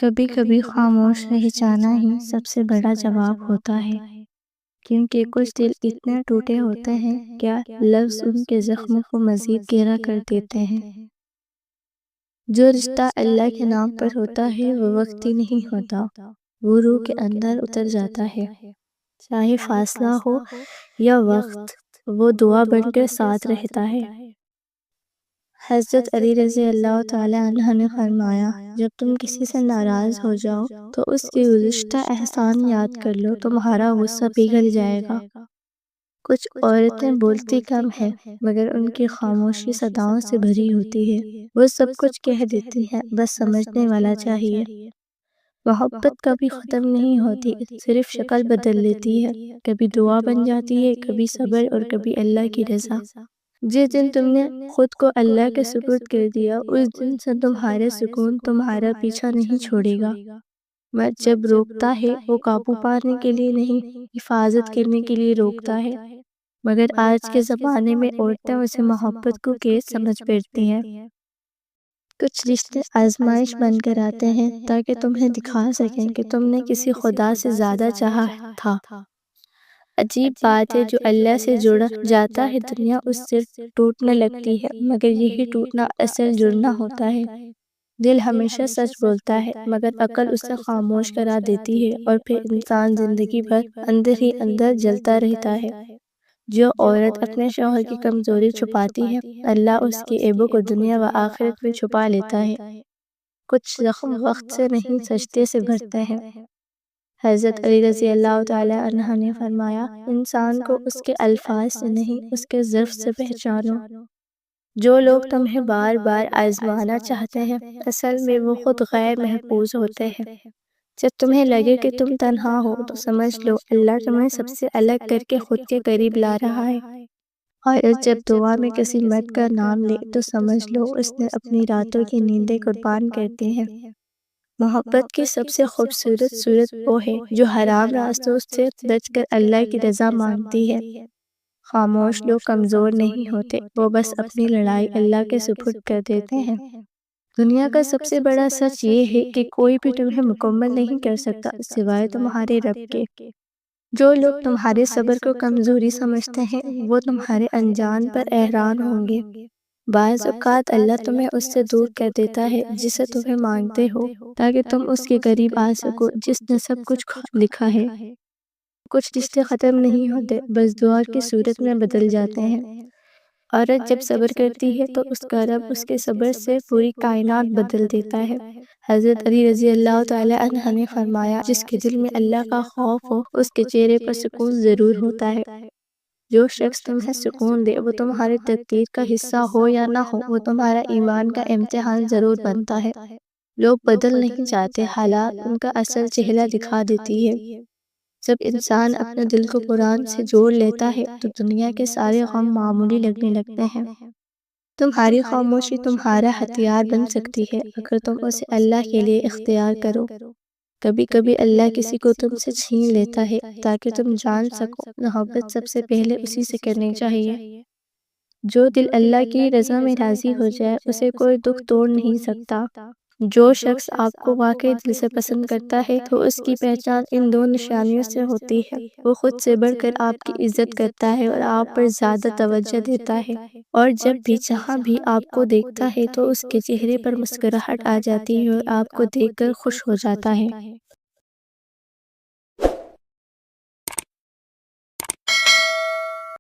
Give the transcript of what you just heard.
کبھی کبھی خاموش رہ جانا ہی سب سے بڑا جواب ہوتا ہے، کیونکہ کچھ دل اتنے ٹوٹے ہوتے ہیں کیا لفظ ان کے زخموں کو مزید گہرا کر دیتے ہیں۔ جو رشتہ اللہ کے نام پر ہوتا ہے وہ وقتی نہیں ہوتا، وہ روح کے اندر اتر جاتا ہے۔ چاہے فاصلہ ہو یا وقت، وہ دعا بن کر ساتھ رہتا ہے۔ حضرت علی رضی اللہ تعالی عنہ نے فرمایا، جب تم کسی سے ناراض ہو جاؤ تو اس کی گزشتہ احسان یاد کر لو، تمہارا غصہ پگھل جائے گا۔ کچھ عورتیں بولتی کم ہیں مگر ان کی خاموشی صداؤں سے بھری ہوتی ہے۔ وہ سب کچھ کہہ دیتی ہیں، بس سمجھنے والا چاہیے۔ محبت کبھی ختم نہیں ہوتی، صرف شکل بدل لیتی ہے، کبھی دعا بن جاتی ہے، کبھی صبر اور کبھی اللہ کی رضا۔ جس دن تم نے خود کو اللہ کے سپرد کر دیا، اس دن سے تمہارے سکون تمہارا پیچھا نہیں چھوڑے گا۔ مرد جب روکتا ہے وہ قابو پانے کے لیے نہیں، حفاظت کرنے کے لیے روکتا ہے، مگر آج کے زمانے میں عورتیں اسے محبت کو کیس سمجھ بیٹھتی ہیں۔ کچھ رشتے آزمائش بن کر آتے ہیں تاکہ تمہیں دکھا سکیں کہ تم نے کسی خدا سے زیادہ چاہا تھا۔ عجیب بات ہے، جو اللہ سے جڑ جاتا ہے دنیا اس سے ٹوٹنے لگتی ہے، مگر یہی ٹوٹنا اصل جڑنا ہوتا ہے۔ دل ہمیشہ سچ بولتا ہے مگر عقل اسے خاموش کرا دیتی ہے، اور پھر انسان زندگی بھر اندر ہی اندر جلتا رہتا ہے۔ جو عورت اپنے شوہر کی کمزوری چھپاتی ہے، اللہ اس کے عیبوں کو دنیا و آخرت میں چھپا لیتا ہے۔ کچھ زخم وقت سے نہیں سجدے سے بھرتے ہیں۔ حضرت علی رضی اللہ تعالی عنہ نے فرمایا، انسان کو اس کے الفاظ سے نہیں اس کے ظرف سے پہچانو۔ جو لوگ تمہیں بار بار آزمانا چاہتے ہیں، اصل میں وہ خود غیر محفوظ ہوتے ہیں۔ جب تمہیں لگے کہ تم تنہا ہو تو سمجھ لو اللہ تمہیں سب سے الگ کر کے خود کے قریب لا رہا ہے، اور جب دعا میں کسی مرد کا نام لے تو سمجھ لو اس نے اپنی راتوں کی نیندیں قربان کر دی ہیں۔ محبت کی سب سے خوبصورت صورت وہ ہے جو حرام راستوں سے بچ کر اللہ کی رضا مانگتی ہے۔ خاموش لوگ کمزور نہیں ہوتے، وہ بس اپنی لڑائی اللہ کے سپرد کر دیتے ہیں۔ دنیا کا سب سے بڑا سچ یہ ہے کہ کوئی بھی تمہیں مکمل نہیں کر سکتا سوائے تمہارے رب کے۔ جو لوگ تمہارے صبر کو کمزوری سمجھتے ہیں وہ تمہارے انجام پر حیران ہوں گے۔ بعض اوقات اللہ تمہیں اس سے دور کر دیتا ہے جسے تمہیں مانگتے ہو، تاکہ تم اس کے قریب آ سکو جس نے سب کچھ لکھا ہے۔ کچھ رشتے ختم نہیں ہوتے، بس دعا کی صورت میں بدل جاتے ہیں۔ عورت جب صبر کرتی ہے تو اس کا رب اس کے صبر سے پوری کائنات بدل دیتا ہے۔ حضرت علی رضی اللہ تعالی عنہ نے فرمایا، جس کے دل میں اللہ کا خوف ہو اس کے چہرے پر سکون ضرور ہوتا ہے۔ جو شخص تمہیں سکون دے وہ تمہاری تقدیر کا حصہ ہو یا نہ ہو، وہ تمہارا ایمان کا امتحان ضرور بنتا ہے۔ لوگ بدل نہیں جاتے، حالات ان کا اصل چہرہ دکھا دیتی ہے۔ جب انسان اپنے دل کو قرآن سے جوڑ لیتا ہے تو دنیا کے سارے غم معمولی لگنے لگتے ہیں۔ تمہاری خاموشی تمہارا ہتھیار بن سکتی ہے اگر تم اسے اللہ کے لیے اختیار کرو۔ کبھی کبھی اللہ کسی کو تم سے چھین لیتا ہے تاکہ تم جان سکو محبت سب سے پہلے اسی سے کرنی چاہیے۔ جو دل اللہ کی رضا میں راضی ہو جائے اسے کوئی دکھ توڑ نہیں سکتا۔ جو شخص آپ کو واقعی دل سے پسند کرتا ہے تو اس کی پہچان ان دو نشانیوں سے ہوتی ہے، وہ خود سے بڑھ کر آپ کی عزت کرتا ہے اور آپ پر زیادہ توجہ دیتا ہے، اور جب بھی جہاں بھی آپ کو دیکھتا ہے تو اس کے چہرے پر مسکراہٹ آ جاتی ہے اور آپ کو دیکھ کر خوش ہو جاتا ہے۔